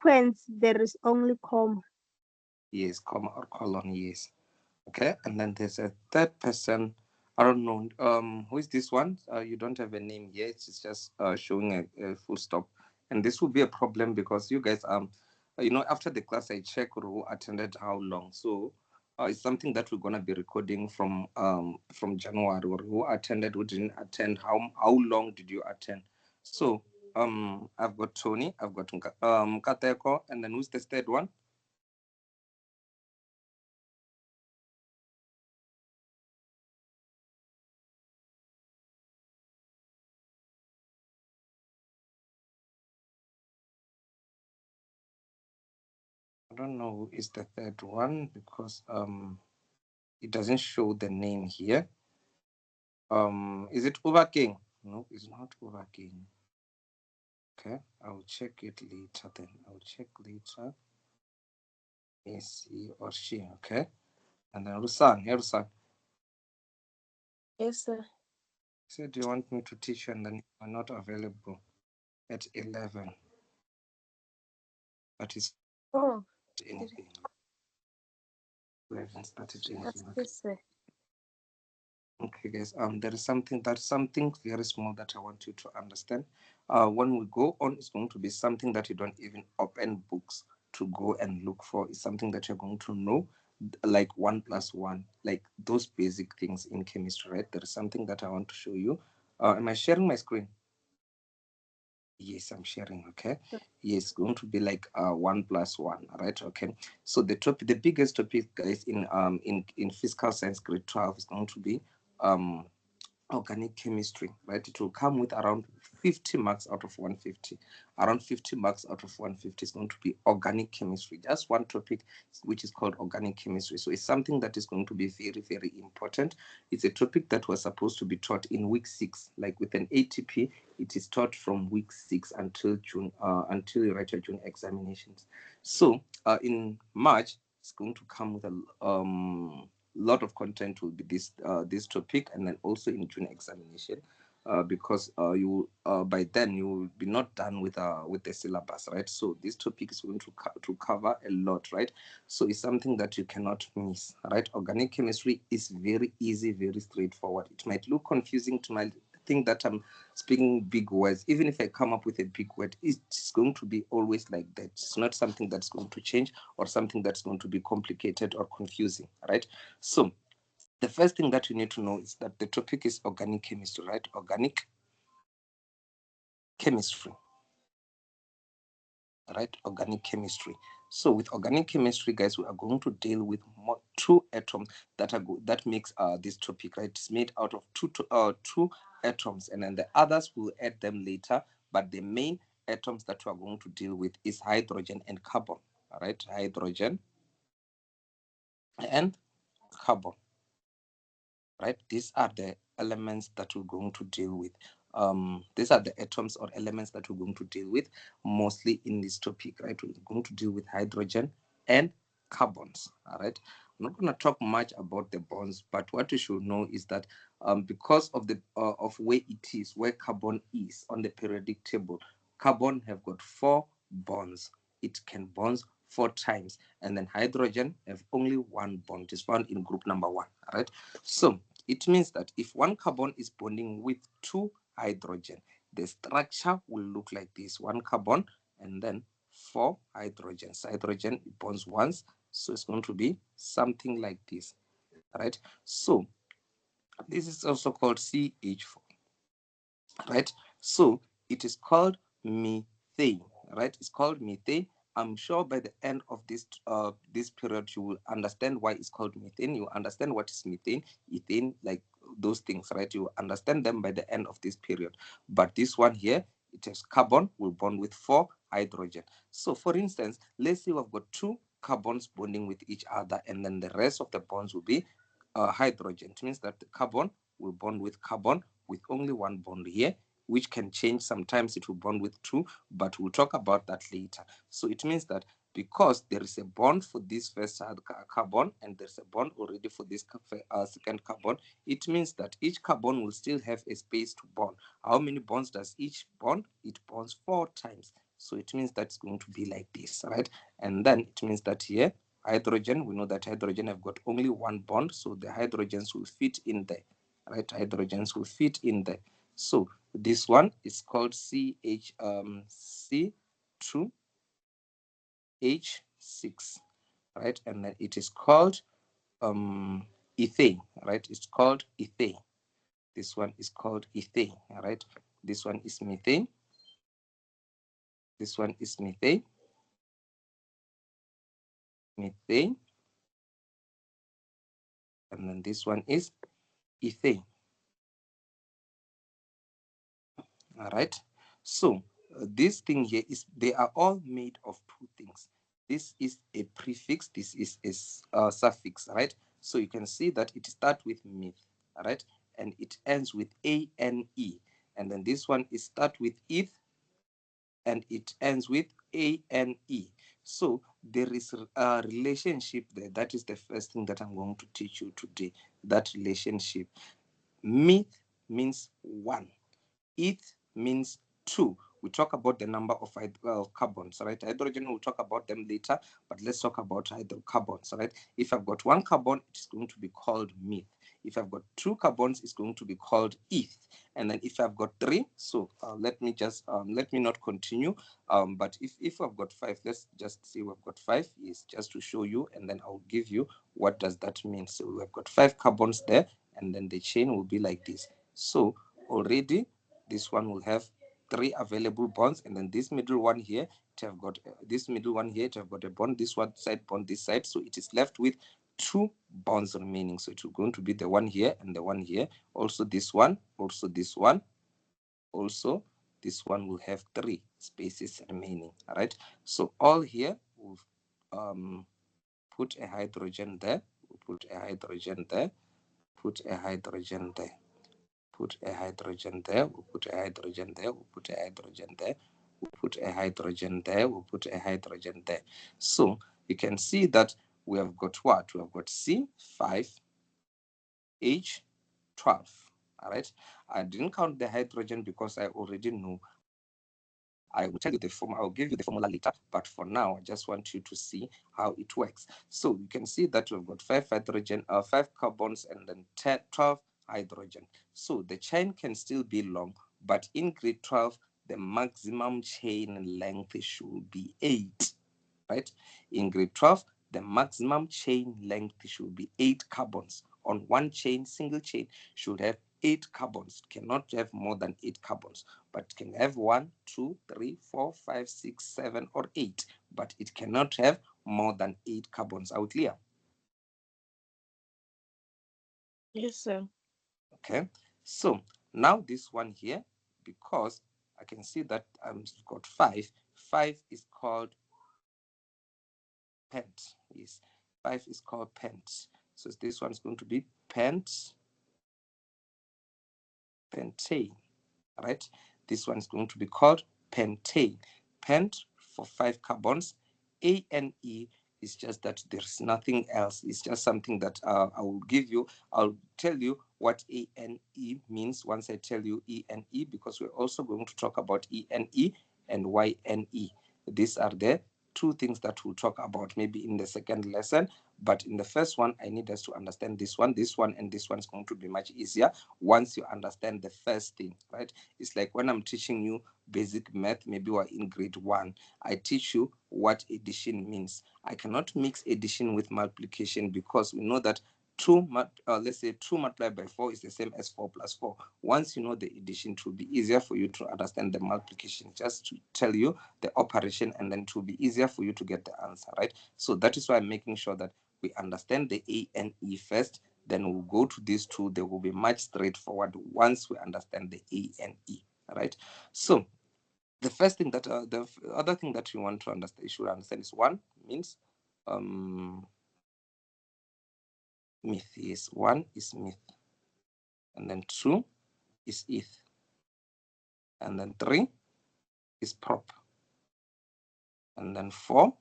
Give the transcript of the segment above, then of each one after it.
sequence, there is only comma. Yes, comma or colon, yes. Okay, and then there's a third person. I don't know. Who is this one? You don't have a name yet. It's just showing a full stop, and this will be a problem because you guys after the class I check who attended how long. So it's something that we're gonna be recording from January, or who attended, who didn't attend, how long did you attend? So I've got Tony, I've got Kateko, and then who's the third one? I don't know who is the third one because it doesn't show the name here. Is it Uber King? No, it's not Uber King. Okay, I'll check it later then. I'll check later. Is he or she? Okay, and then Rusan. Hey Rusan. Yes, sir. So do you want me to teach you and then you are not available at 11? But it's Oh, anything. 11 started that's anything. Okay. this, sir. Okay, guys. There is something very small that I want you to understand. When we go on, it's going to be something that you don't even open books to go and look for. It's something that you're going to know, like 1 plus 1, like those basic things in chemistry, right? There is something that I want to show you. Am I sharing my screen? Yes, I'm sharing. Okay. Yes, going to be like 1 plus 1. Right. Okay. So the biggest topic, guys, in physical science grade 12 is going to be um organic chemistry, right? It will come with around 50 marks out of 150. Around 50 marks out of 150 is going to be organic chemistry. Just one topic, which is called organic chemistry. So it's something that is going to be very, very important. It's a topic that was supposed to be taught in week 6, like with an ATP. It is taught from week 6 until June, until you write your June examinations. So in March, it's going to come with a lot of content will be this topic, and then also in June examination, because you by then you will be not done with the syllabus, right? So this topic is going to cover a lot, right? So it's something that you cannot miss, right? Organic chemistry is very easy, very straightforward. It might look confusing to my think that I'm speaking big words. Even if I come up with a big word, it's going to be always like that. It's not something that's going to change or something that's going to be complicated or confusing, right? So the first thing that you need to know is that the topic is organic chemistry, right? Organic chemistry, right? Organic chemistry. So with organic chemistry, guys, we are going to deal with two atoms that makes this topic, right? It's made out of two atoms, and then the others will add them later. But the main atoms that we are going to deal with is hydrogen and carbon. All right, hydrogen and carbon. Right? These are the elements that we're going to deal with. These are the atoms or elements that we're going to deal with mostly in this topic, right? We're going to deal with hydrogen and carbons. All right. I'm not going to talk much about the bonds, but what you should know is that because of the of where it is, where carbon is on the periodic table, carbon have got 4 bonds. It can bonds 4 times, and then hydrogen have only 1 bond. It's found in group number 1. All right. So it means that if one carbon is bonding with 2 hydrogen, the structure will look like this: 1 carbon and then 4 hydrogens. Hydrogen bonds once, so it's going to be something like this, right? So this is also called CH4, right? So it is called methane, right? It's called methane. I'm sure by the end of this period you will understand why it's called methane. You understand what is methane, ethane, like those things, right? You understand them by the end of this period. But this one here, it has carbon will bond with 4 hydrogen. So for instance, let's say we've got 2 carbons bonding with each other, and then the rest of the bonds will be hydrogen. It means that the carbon will bond with carbon with only 1 bond here, which can change. Sometimes it will bond with 2, but we'll talk about that later. So it means that because there is a bond for this first carbon and there's a bond already for this second carbon, it means that each carbon will still have a space to bond. How many bonds does each bond? It bonds 4 times. So it means that's going to be like this, right? And then it means that here, hydrogen, we know that hydrogen have got only one bond, so the hydrogens will fit in there, right? Hydrogens will fit in there. So this one is called C2H6, right? And then it is called ethane, right? It's called ethane. This one is called ethane, right? This one is methane. This one is methane. Methane. And then this one is ethane. All right. So this thing here is, they are all made of two things. This is a prefix, this is a suffix, right? So you can see that it starts with meth, all right, and it ends with ane, and then this one is start with eth and it ends with ane. So there is a relationship there. That is the first thing that I'm going to teach you today, that relationship. Meth means one, eth means two. We talk about the number of carbons, right? Hydrogen, we'll talk about them later, but let's talk about hydrocarbons, right? If I've got one carbon, it's going to be called meth. If I've got two carbons, it's going to be called eth. And then if I've got three, so let me not continue. But if I've got five, let's just say we've got five, is just to show you, and then I'll give you what does that mean. So we've got 5 carbons there, and then the chain will be like this. So already this one will have 3 available bonds, and then this middle one here, to have got this middle one here to have got a bond, this one side bond this side, so it is left with 2 bonds remaining. So it's going to be the one here and the one here, also this one, also this one, also this one will have 3 spaces remaining. All right, so all here we'll put a hydrogen there, we'll put a hydrogen there, put a hydrogen there, put a hydrogen there, we'll put a hydrogen there, we'll put a hydrogen there, we'll put a hydrogen there, we'll put a hydrogen there. So you can see that we have got what? We have got C5H12. All right. I didn't count the hydrogen because I already know. I will tell you the formula, I'll give you the formula later, but for now, I just want you to see how it works. So you can see that we've got 5 carbons and then 12 hydrogen. So the chain can still be long, but in grade 12, the maximum chain length should be 8, right? In grade 12, the maximum chain length should be 8 carbons. On one chain, single chain should have 8 carbons. It cannot have more than 8 carbons, but it can have 1, 2, 3, 4, 5, 6, 7, or 8, but it cannot have more than 8 carbons. Are we clear? Yes, sir. Okay, so now this one here, because I can see that I've got 5, 5 is called pent. Yes, 5 is called pent. So this one is going to be pentane, right? This one is going to be called pentane. Pent for 5 carbons. ANE is just that there's nothing else. It's just something that I will give you. I'll tell you what ANE means once I tell you ENE, because we're also going to talk about ENE and YNE. These are the 2 things that we'll talk about maybe in the second lesson. But in the first one, I need us to understand this one, and this one is going to be much easier once you understand the first thing, right? It's like when I'm teaching you basic math, maybe we're in grade 1, I teach you what addition means. I cannot mix addition with multiplication, because we know that let's say 2 multiplied by 4 is the same as 4 plus 4. Once you know the addition, it will be easier for you to understand the multiplication, just to tell you the operation, and then it will be easier for you to get the answer, right? So that is why I'm making sure that we understand the ANE first, then we'll go to these 2. They will be much straightforward once we understand the ANE, right? So the first thing that the other thing that you want to understand, you should understand, is 1 means myth. Yes, 1 is myth, and then 2 is eth, and then 3 is prop, and then 4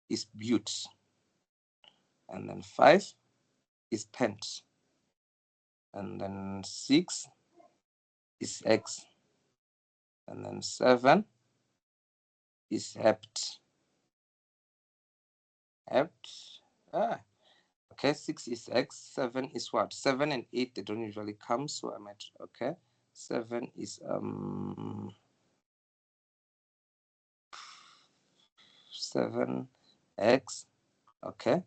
is but, and then 5 is pent, and then 6 is x, and then 7 is hept. Hept. Okay, 6 is X, 7 is what? 7 and 8, they don't usually come, so I might, okay. 7 is 7X. Okay.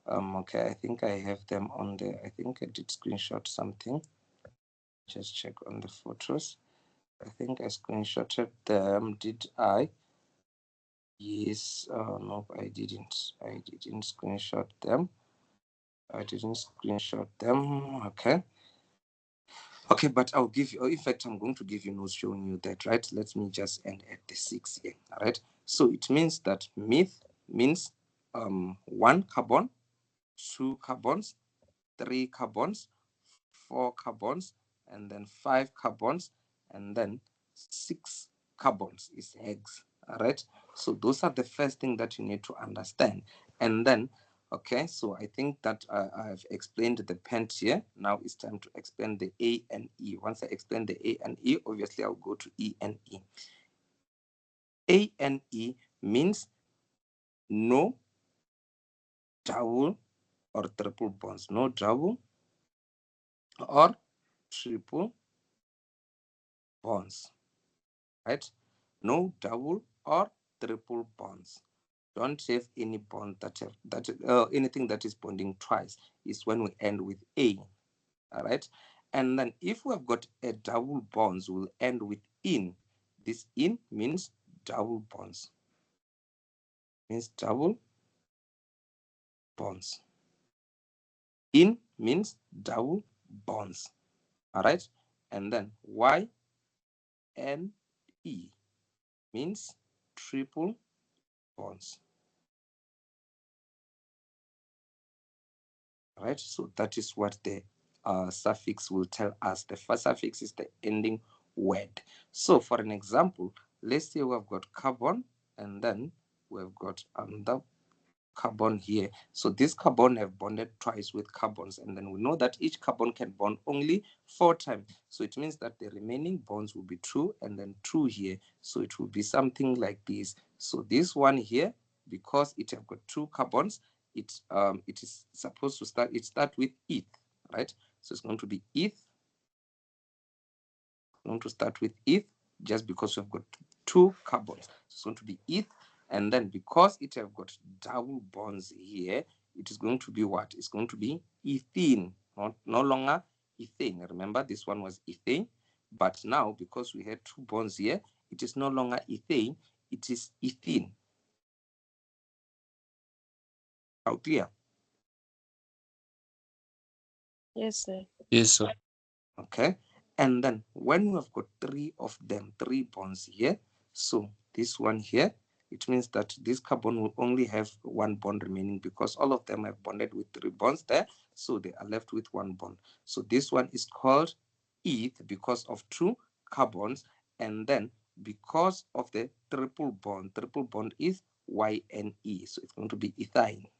Okay, I think I have them on there. I think I did screenshot something. Just check on the photos. I think I screenshotted them. Did I? Yes. No, I didn't. I didn't screenshot them. Okay. Okay, but I'll give you, in fact, I'm going to give you notes showing you that, right? Let me just end at the 6 here, all right? So it means that myth means 1 carbon, 2 carbons, 3 carbons, 4 carbons, and then 5 carbons, and then 6 carbons is hex, all right? So those are the first thing that you need to understand. And then, okay, so I think that I've explained the pent here. Now it's time to explain the A and E. Once I explain the A and E, obviously I'll go to E and E. A and E means no double or triple bonds. No double or triple bonds, right? No double or triple bonds. Don't have any bond anything that is bonding twice is when we end with A, all right? And then if we have got a double bonds, we'll end with in. This in means double bonds, means double bonds. In means double bonds, all right? And then Y and E means triple bonds. Right, so that is what the suffix will tell us. The first suffix is the ending word. So for an example, let's say we've got carbon and then we've got another carbon here. So this carbon have bonded twice with carbons, and then we know that each carbon can bond only 4 times. So it means that the remaining bonds will be 2 and then 2 here. So it will be something like this. So this one here, because it have got 2 carbons, it is supposed to start with eth, right? So it's going to be eth. I'm going to start with eth just because we've got 2 carbons. So it's going to be eth. And then because it have got double bonds here, it is going to be what? It's going to be ethene, no longer ethane. Remember, this one was ethane, but now because we had 2 bonds here, it is no longer ethane, it is ethene. How clear? Yes, sir. Yes, sir. Okay. And then when we've got 3 of them, 3 bonds here, so this one here, it means that this carbon will only have 1 bond remaining because all of them have bonded with 3 bonds there, so they are left with 1 bond. So this one is called eth because of 2 carbons, and then because of the triple bond is YNE, so it's going to be ethine.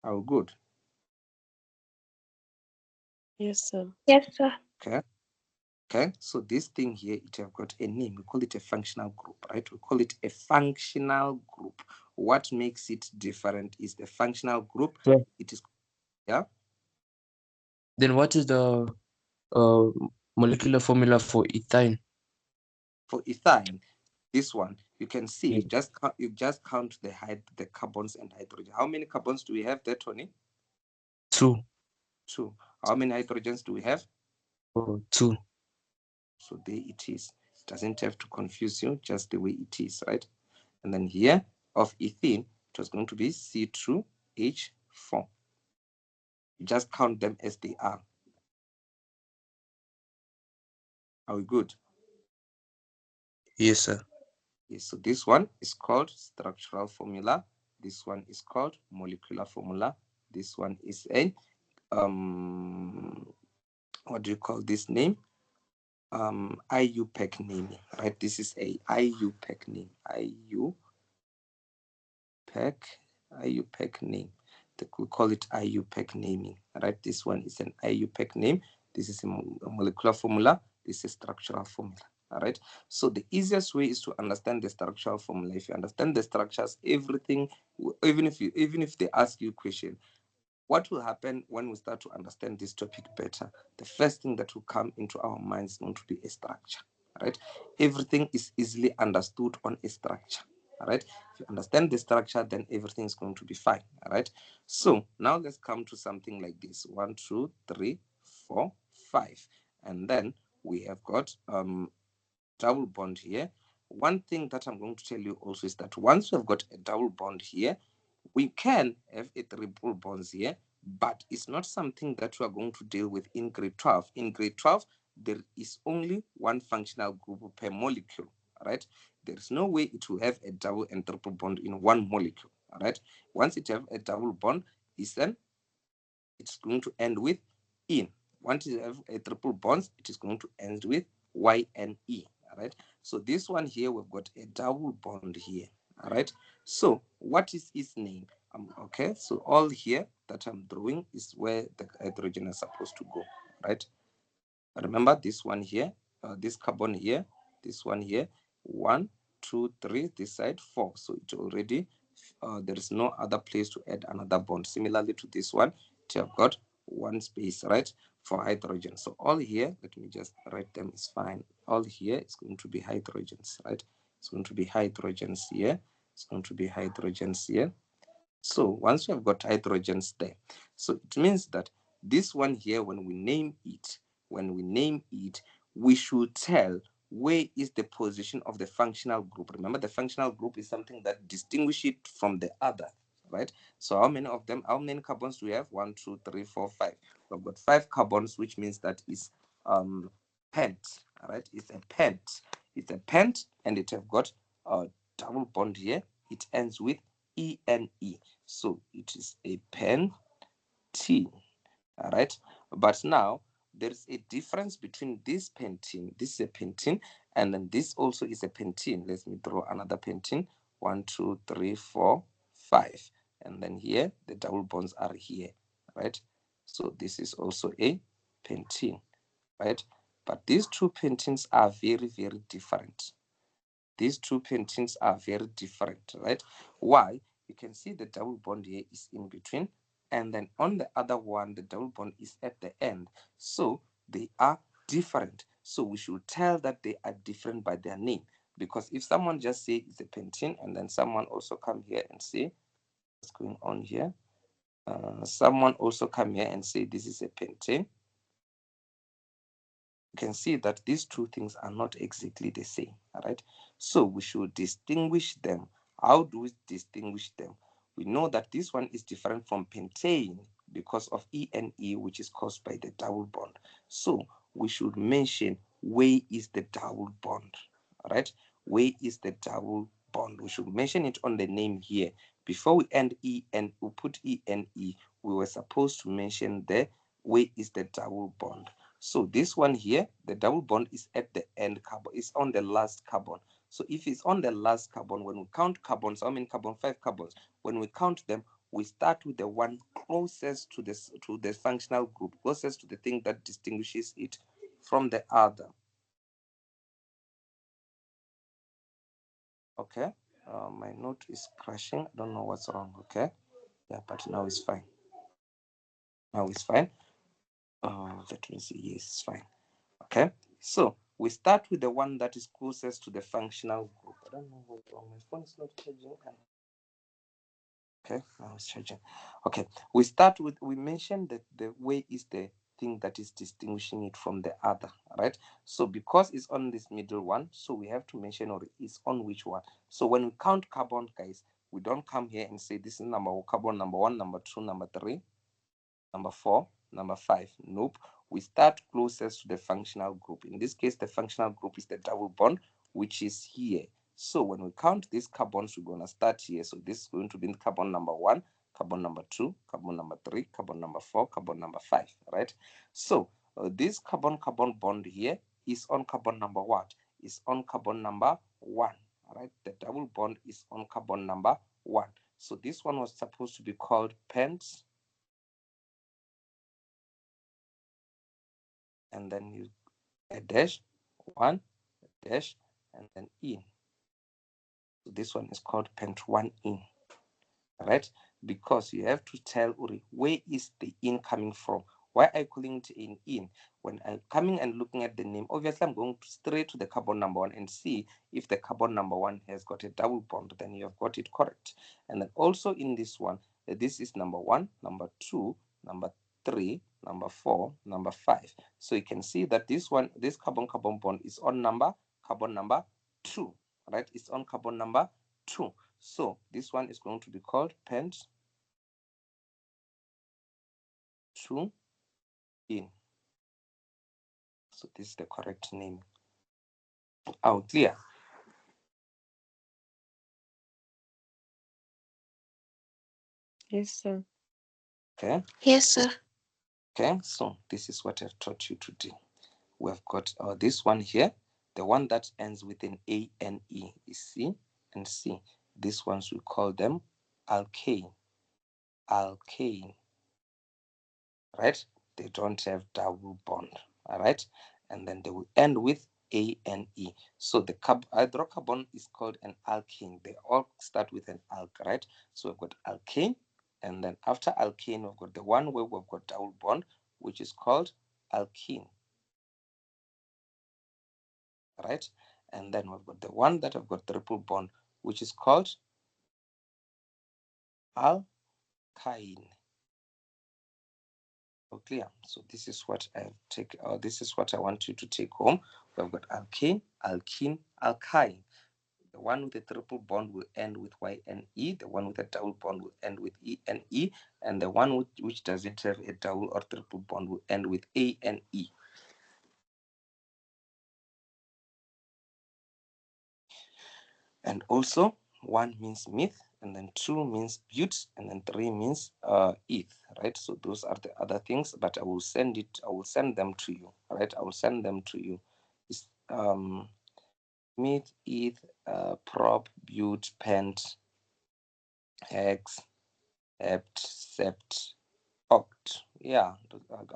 How good? Yes, sir. Yes, sir. Okay. Okay, so this thing here, it have got a name. We call it a functional group, right? We call it a functional group. What makes it different is the functional group. Yeah. It is, yeah. Then what is the molecular formula for ethine? For ethine, this one, you can see, Yeah. you just count the carbons and hydrogen. How many carbons do we have there, Tony? 2. 2. How many hydrogens do we have? 2. So there it is. It doesn't have to confuse you, just the way it is, right? And then here of ethene, it was going to be C2H4. You just count them as they are. Are we good? Yes, sir. Yes, so this one is called structural formula. This one is called molecular formula. This one is a what do you call this name? IUPAC naming, right? This is a IUPAC name. IUPAC name. We call it IUPAC naming, right? This one is an IUPAC name. This is a molecular formula. this is structural formula. All right. So the easiest way is to understand the structural formula. If you understand the structures, everything, even if they ask you a question, what will happen when we start to understand this topic better? The first thing that will come into our minds is going to be a structure. Right? Everything is easily understood on a structure. All right. If you understand the structure, then everything is going to be fine. All right. So now let's come to something like this: 1, 2, 3, 4, 5, and then we have got double bond here. One thing that I'm going to tell you also is that once we've got a double bond here, we can have a triple bonds here, but it's not something that we are going to deal with in grade 12. In grade 12, there is only one functional group per molecule, right? There is no way it will have a double and triple bond in one molecule, all right? Once it have a double bond, it's going to end with in. Once you have a triple bonds, it is going to end with YNE, all right? So this one here, we've got a double bond here, all right? So what is its name? Okay, so all here that I'm drawing is where the hydrogen is supposed to go, right? Remember this one here, this carbon here, this one here, 1, 2, 3, this side 4. So it already, there is no other place to add another bond. Similarly to this one, you have got one space, right, for hydrogen. So all here, let me just write them, is fine. All here is going to be hydrogens, right? It's going to be hydrogens here. It's going to be hydrogens here. So once we have got hydrogens there, so it means that this one here, when we name it, we should tell where is the position of the functional group. Remember, the functional group is something that distinguishes it from the other, right? So how many of them, how many carbons do we have? 1, 2, 3, 4, 5. We've got 5 carbons, which means that is pent, all right? It's a pent. It's a pent, and it have got a double bond here. It ends with ENE. So it is a pentene, all right? But now there is a difference between this pentene, this is a pentene, and then this also is a pentene. Let me draw another pentene. 1, 2, 3, 4, 5. And then here, the double bonds are here, right? So this is also a pentene, right? But these two pentenes are very, very different. These two pentenes are very different, right? Why? You can see the double bond here is in between, and then on the other one, the double bond is at the end. So they are different. So we should tell that they are different by their name. Because if someone just say it's a pentene, and then someone also come here and say, what's going on here? Someone also come here and say this is a pentane, you can see that these two things are not exactly the same, all right? So we should distinguish them. How do we distinguish them? We know that this one is different from pentane because of ENE, which is caused by the double bond. So we should mention where is the double bond, all right? Where is the double bond? We should mention it on the name here. Before we end EN, we put ENE, we were supposed to mention the where is the double bond. So this one here, the double bond is at the end carbon, is on the last carbon. So if it's on the last carbon, when we count carbons, how many carbon? 5 carbons. When we count them, we start with the one closest to the functional group, closest to the thing that distinguishes it from the other. Okay, my note is crashing. I don't know what's wrong. Okay, yeah, but now it's fine. Now it's fine. Let me see. Yes, it's fine. Okay, so we start with the one that is closest to the functional group. I don't know what's wrong. My phone is not charging. Okay, now it's charging. Okay, we mentioned that the way is the thing that is distinguishing it from the other, right? So because it's on this middle one, so we have to mention or it's on which one. So when we count carbon, guys, we don't come here and say this is carbon number 1, number 2, number 3, number 4, number 5. Nope. We start closest to the functional group. In this case, the functional group is the double bond, which is here. So when we count these carbons, we're going to start here. So this is going to be carbon number 1, carbon number 2, carbon number 3, carbon number 4, carbon number 5, right? So this carbon-carbon bond here is on carbon number what? Is on carbon number 1, right? The double bond is on carbon number 1. So this one was supposed to be called pent, and then you a dash, 1 dash and then in. So this one is called pent1-ene, right? Because you have to tell Uri where is the in coming from. Why are I calling it an in? When I'm coming and looking at the name, obviously I'm going straight to the carbon number 1 and see if the carbon number 1 has got a double bond. Then you have got it correct. And then also in this one, this is number 1, number 2, number 3, number 4, number 5. So you can see that this one, this carbon-carbon bond is on carbon number 2, right? It's on carbon number 2. So this one is going to be called pent 2 in. So this is the correct name. Oh, clear? Yes, sir. Okay. Yes, sir. Okay, so this is what I've taught you today. We have got this one here, the one that ends with an ANE is C and C. These ones we call them alkane. Alkane, right? They don't have double bond, all right? And then they will end with ANE. So the hydrocarbon is called an alkane. They all start with an alk, right? So we've got alkane, and then after alkane, we've got the one where we've got double bond, which is called alkene, right? And then we've got the one that have got triple bond, which is called alkyne. Oh, clear. So this is what I take. This is what I want you to take home. We've got alkane, alkene, alkyne. The one with the triple bond will end with YNE. The one with a double bond will end with ENE, and the one which doesn't have a double or triple bond will end with ANE. And also, 1 means meth, and then 2 means but, and then 3 means eth, right? So those are the other things, but I will send them to you, right? I will send them to you. It's meth, eth, prop, but, pent, hex, hept, sept, oct. Yeah,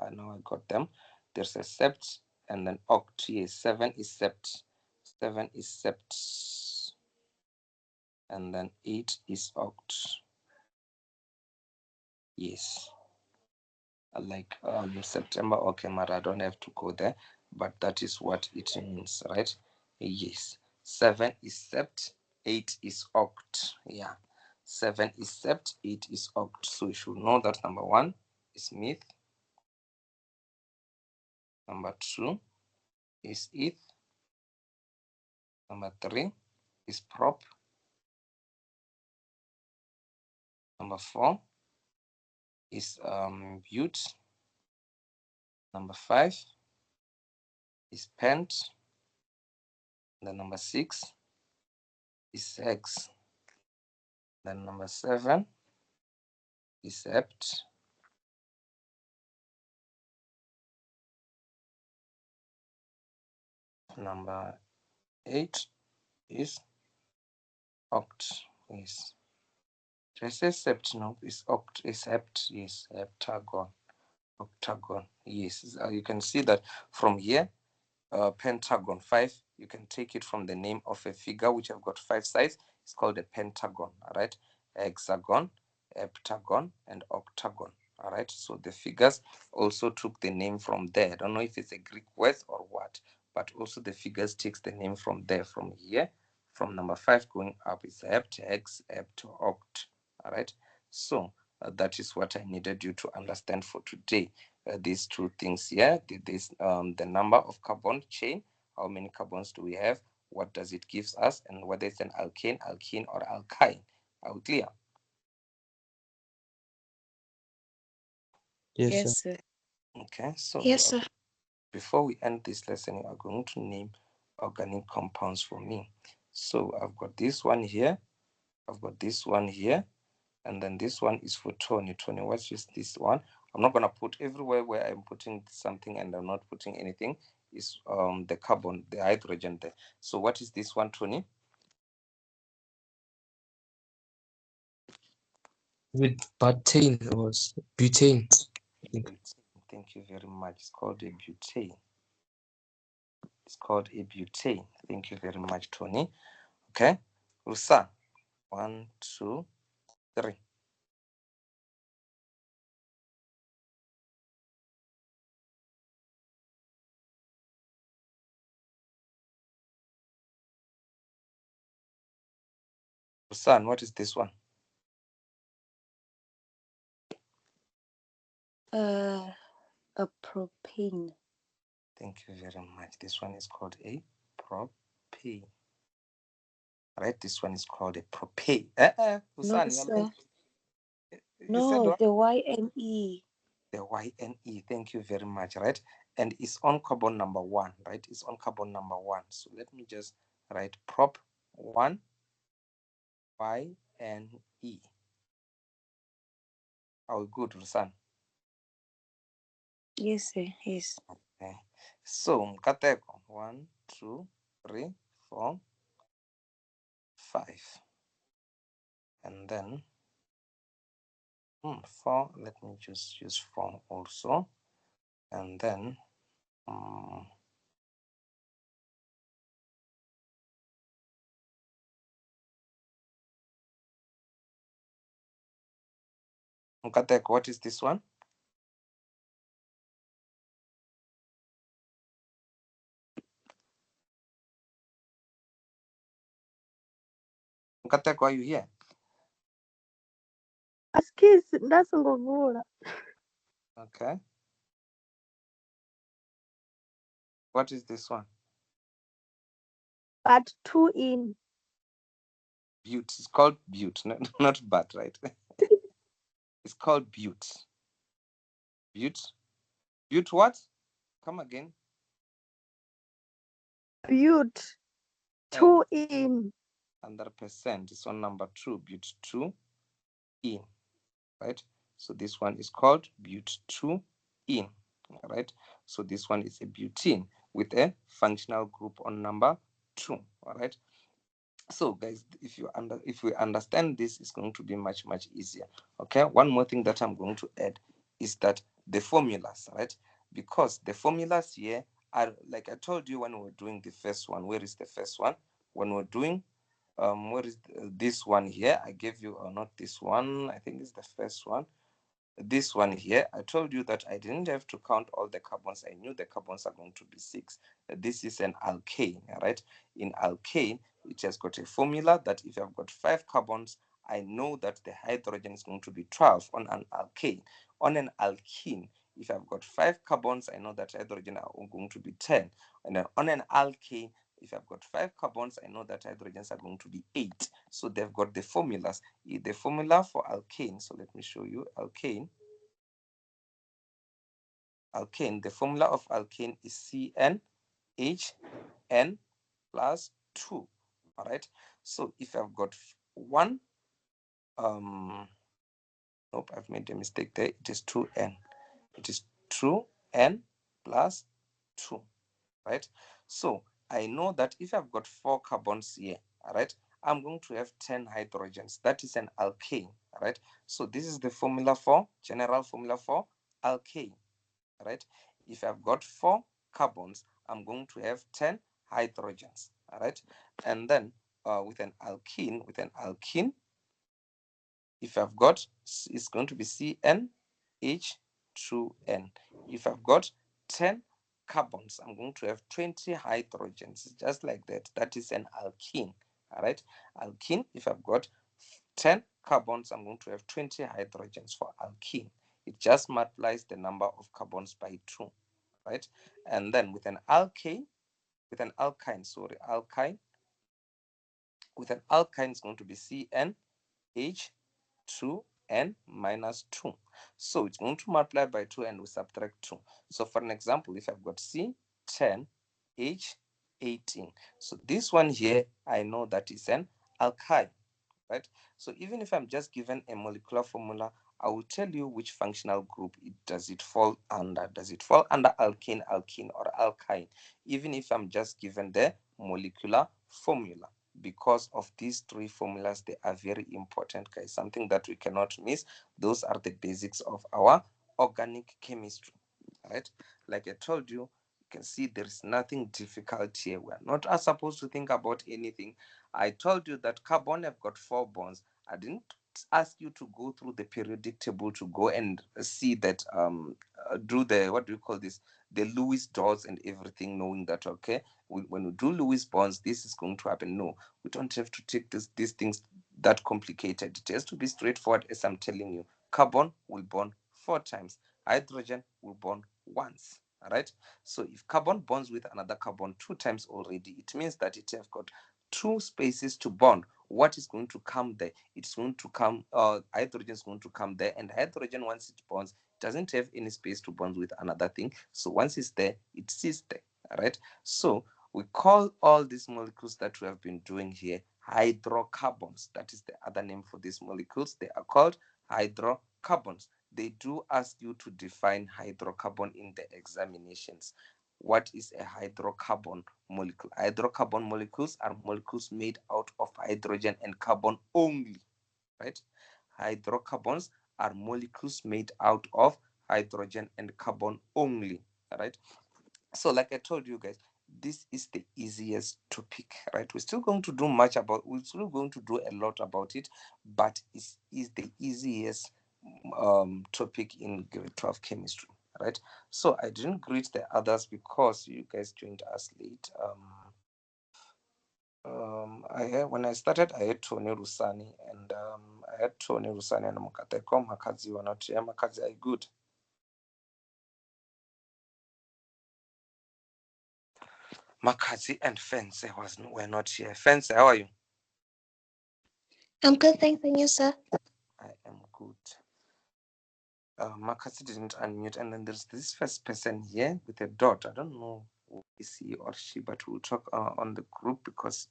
I know I got them. There's a sept and then oct. Yes, 7 is sept. 7 is sept. And then 8 is oct. Yes. Like September, okay, Mara, I don't have to go there, but that is what it means, right? Yes. 7 is sept, 8 is oct. Yeah. 7 is sept, 8 is oct. So you should know that number 1 is meth. Number 2 is eth. Number 3 is prop. Number 4 is but. Number 5 is pent. Then number 6 is hex. Then number 7 is hept. Number 8 is oct. Yes. Did I say sept? No, it's oct. It's hept. Yes, heptagon. Octagon. Yes. You can see that from here. Pentagon 5, you can take it from the name of a figure which have got 5 sides. It's called a pentagon. All right, hexagon, heptagon, and octagon. All right, so the figures also took the name from there. I don't know if it's a Greek word or what, but also the figures takes the name from there. From here, from number 5 going up, is hept, hex, hept, oct. All right, so that is what I needed you to understand for today. These two things here, the number of carbon chain, how many carbons do we have, what does it gives us, and whether it's an alkane, alkene, or alkyne. Are we clear? Yes, Yes, sir. sir. Okay, so Yes, sir. before we end this lesson, you are going to name organic compounds for me. So I've got this one here, I've got this one here, and then this one is for Tony. Tony, what's just this one? I'm not going to put everywhere where I'm putting something and I'm not putting anything is the carbon, the hydrogen there. So what is this one, Tony? With butane or butane, I think. Thank you very much. It's called a butane. It's called a butane. Thank you very much, Tony. Okay, Rusa, 1, 2, 3. Rusan, what is this one? A propane. Thank you very much. This one is called a propane. Right, this one is called a propane. No, Rusan, sir. you said No, what? the YNE. The YNE. Thank you very much. Right, and it's on carbon number 1. Right, it's on carbon number 1. So let me just write prop 1 YNE. Are we good, Rusan? Yes, sir. Yes. Okay. So Mkateko, 1, 2, 3, 4, 5, and then 4. Let me just use 4 also, and then Mkateko, what is this one? Mkateko, are you here? Askisi ndasinguvula. Okay. What is this one? But 2 in. Butte. It's called butte, not but, right? It's called butte. Butte. Butte what? Come again. Butte. 2 in. 100%. It's on number 2. Butte 2 in. Right? So this one is called butte 2 in. Right? So this one is a butene with a functional group on number 2. All right. So guys, if we understand this, it's going to be much easier. Okay, one more thing that I'm going to add is that the formulas, right? Because the formulas here are, like I told you when we were doing the first one. Where is the first one? When we're doing where is this one here? I gave you, not this one, I think it's the first one. This one here, I told you that I didn't have to count all the carbons. I knew the carbons are going to be 6. This is an alkane, right? In alkane, it has got a formula that if I've got 5 carbons, I know that the hydrogen is going to be 12 on an alkane. On an alkene, if I've got 5 carbons, I know that hydrogen are going to be 10. And then on an alkane, if I've got 5 carbons, I know that hydrogens are going to be 8. So they've got the formulas. The formula for alkane, so let me show you alkane. Alkane, the formula of alkane is CnHn plus 2. All right. So if I've got 1, nope, I've made a mistake there. It is 2n. It is 2n plus 2. Right. So I know that if I've got 4 carbons here, all right, I'm going to have 10 hydrogens. That is an alkane. All right. So this is the formula for general formula for alkane. Right? If I've got 4 carbons, I'm going to have 10 hydrogens. All right. And then with an alkene, if I've got, it's going to be CnH2n. If I've got 10 carbons, I'm going to have 20 hydrogens, just like that. That is an alkene. All right. Alkene, if I've got 10 carbons, I'm going to have 20 hydrogens for alkene. It just multiplies the number of carbons by 2, right? And then with an alkyne, with an alkyne, it's going to be CnH2n minus 2. So it's going to multiply by 2 and we subtract 2. So for an example, if I've got C10H18, so this one here, I know that is an alkyne. Right? So even if I'm just given a molecular formula, I will tell you which functional group does it fall under. Does it fall under alkane, alkene, or alkyne? Even if I'm just given the molecular formula. Because of these 3 formulas, they are very important, guys. Something that we cannot miss. Those are the basics of our organic chemistry. Right? Like I told you, can see there is nothing difficult here. We are not supposed to think about anything. I told you that carbon have got 4 bonds. I didn't ask you to go through the periodic table to go and see that do the, what do you call this, the Lewis dots and everything, knowing that okay, when we do Lewis bonds, this is going to happen. No, we don't have to take these things that complicated. It has to be straightforward, as I'm telling you. Carbon will bond 4 times, hydrogen will bond once. All right, so if carbon bonds with another carbon 2 times already, it means that it has got 2 spaces to bond. What is going to come there? It's going to come, hydrogen is going to come there, and hydrogen, once it bonds, doesn't have any space to bond with another thing. So once it's there, it sits there. All right, so we call all these molecules that we have been doing here hydrocarbons. That is the other name for these molecules. They are called hydrocarbons. They do ask you to define hydrocarbon in the examinations. What is a hydrocarbon molecule? Hydrocarbon molecules are molecules made out of hydrogen and carbon only, right? Hydrocarbons are molecules made out of hydrogen and carbon only, right? So like I told you guys, this is the easiest topic, right? We're still going to do a lot about it, but it is the easiest topic in grade 12 chemistry, right? So I didn't greet the others because you guys joined us late. When I started, I had Tony Rusani and Mukateko Makazi were not here. Makazi are good. Makazi and Fence were not here. Fence, how are you? I'm good, thanks, and you, sir? I am good. Makazi didn't unmute, and then there's this first person here with a dot. I don't know who is he or she, but we'll talk on the group because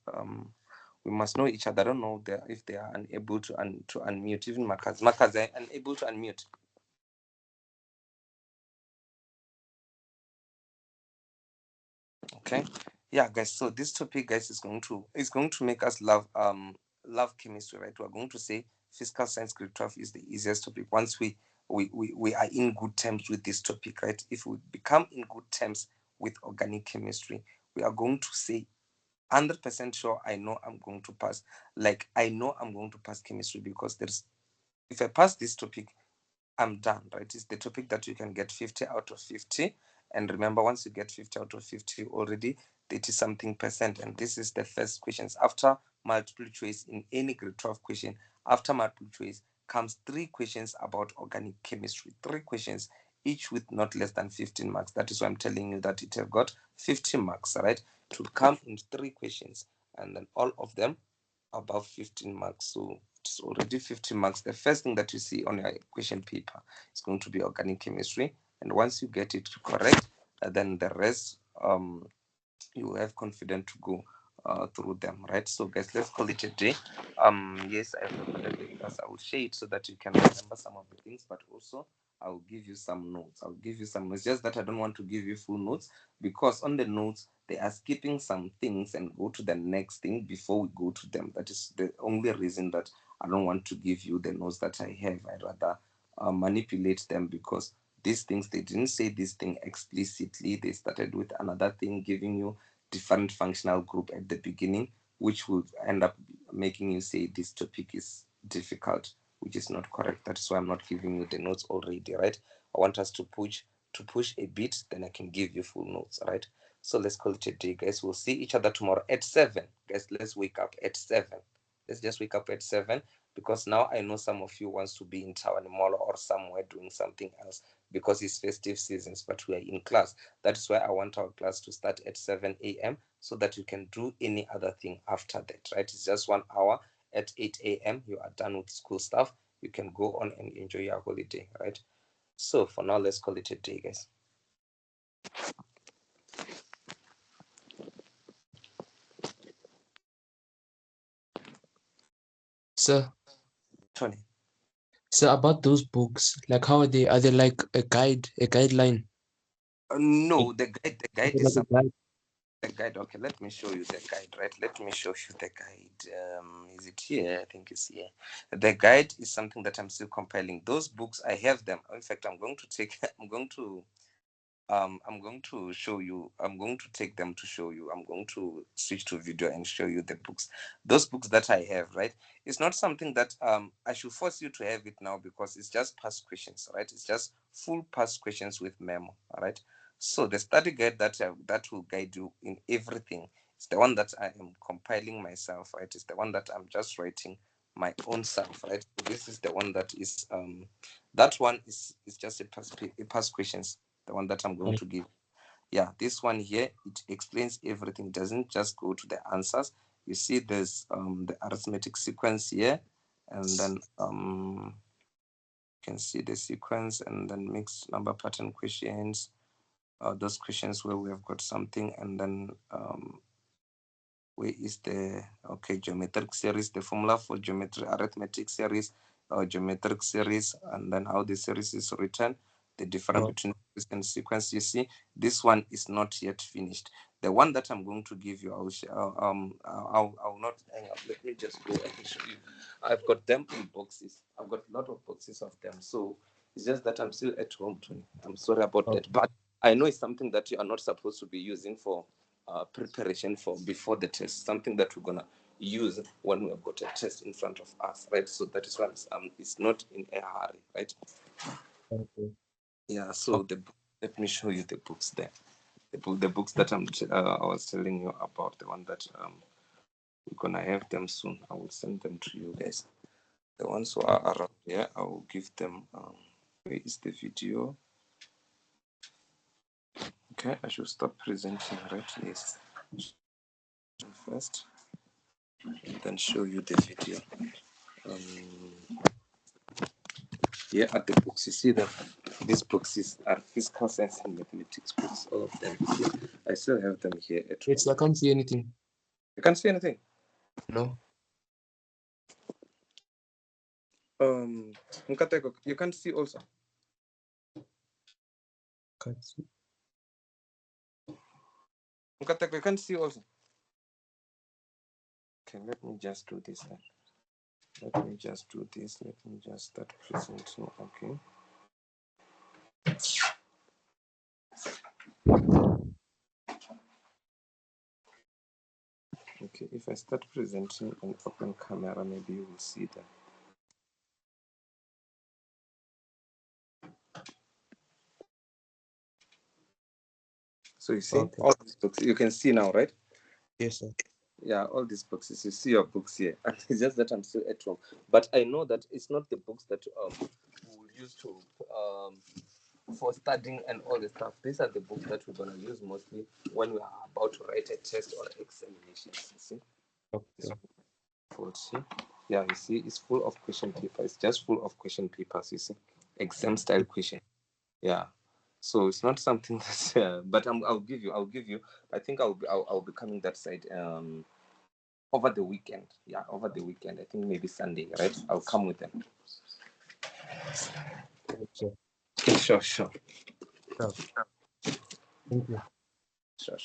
we must know each other. I don't know if they are unable to unmute. Even Makazi. Makazi, unable to unmute. Okay, yeah, guys. So this topic, guys, is going to make us love chemistry, right? We're going to say physical science grade 12 is the easiest topic once we are in good terms with this topic, right? If we become in good terms with organic chemistry, we are going to say 100% sure I know I'm going to pass. Like I know I'm going to pass chemistry because if I pass this topic, I'm done, right? It's the topic that you can get 50 out of 50. And remember, once you get 50 out of 50 already, 30 something percent. And this is the first questions. After multiple choice in any grade 12 question, after multiple choice comes 3 questions about organic chemistry. 3 questions, each with not less than 15 marks. That is why I'm telling you that it have got 50 marks, right? It will come in 3 questions, and then all of them above 15 marks. So it's already 50 marks. The first thing that you see on your question paper is going to be organic chemistry. And once you get it correct, then the rest you have confidence to go through them, right? So guys, let's call it a day. Yes, I have recorded the class. I will share it so that you can remember some of the things, but also I'll give you some notes. Just that I don't want to give you full notes because on the notes they are skipping some things and go to the next thing before we go to them. That is the only reason that I don't want to give you the notes that I have. I'd rather manipulate them because these things, they didn't say this thing explicitly. They started with another thing, giving you different functional group at the beginning, which will end up making you say this topic is difficult, which is not correct. That's why I'm not giving you the notes already, right? I want us to push a bit, then I can give you full notes, right? So let's call it a day, guys. We'll see each other tomorrow at 7. Guys, let's wake up at 7. Let's just wake up at 7 because now I know some of you wants to be in Tawane Mall or somewhere doing something else because it's festive seasons, but we are in class. That is why I want our class to start at 7 a.m. so that you can do any other thing after that, right? It's just 1 hour. At 8 a.m. you are done with school stuff. You can go on and enjoy your holiday, right? So for now, let's call it a day, guys. Sir, Tony. so about those books, like how are they? Are they like a guideline? No, the guide is Like a something. guide? The guide. Okay, let me show you the guide, right? Let me show you the guide. Is it here? I think it's here. The guide is something that I'm still compiling. Those books, I have them. In fact, I'm going to I'm going to show you. I'm going to take them to show you. I'm going to switch to video and show you the books. Those books that I have, right? It's not something that I should force you to have it now, because it's just past questions, right? It's just full past questions with memo, all right? So the study guide that will guide you in everything, it's the one that I am compiling myself, right? It's the one that I'm just writing my own self, right? This is the one that is that one is just a past questions, the one that I'm going to give. Yeah, this one here, it explains everything. It doesn't just go to the answers. You see there's the arithmetic sequence here, and then you can see the sequence, and then mixed number pattern questions, those questions where we have got something, and then where is the geometric series, the formula for arithmetic series or geometric series, and then how the series is written, the difference between series and sequence. You see, this one is not yet finished. The one that I'm going to give you, I'll not hang up. Let me just go and show you. I've got them in boxes. I've got a lot of boxes of them. So it's just that I'm still at home, Tony. I'm sorry about that. But I know it's something that you are not supposed to be using for preparation for before the test, something that we're gonna use when we have got a test in front of us, right? So that is why it's not in a hurry, right? Okay. Yeah. So let me show you the books there. The books that I was telling you about, the one that we're gonna have them soon. I will send them to you guys. The ones who are around here, I will give them. Where is the video? Okay, I should stop presenting, right? Yes. First, and then show you the video. Here are the books. You see them? These books are physical science and mathematics books. All of them. I still have them here at home. I can't see anything. You can't see anything? No. Nkateko, you can't see also? Can't see. Nkateko, you can't see also? Okay, let me just do this then. Let me just do this. Let me just start presenting. Okay. Okay, if I start presenting an open camera, maybe you will see that. So you see all these books, you can see now, right? Yes, sir. Yeah, all these boxes. You see your books here. It's just that I'm still at home. But I know that it's not the books that we will use to for studying and all the stuff. These are the books that we're gonna use mostly when we are about to write a test or examination. You see? Okay. Full, see? Yeah, you see, it's full of question papers. It's just full of question papers. You see, exam style question. Yeah. So it's not something that's. But I'll give you. I think I'll be coming that side. Over the weekend. Yeah, over the weekend. I think maybe Sunday, right? I'll come with them. Okay. Sure. Thank you. Sure.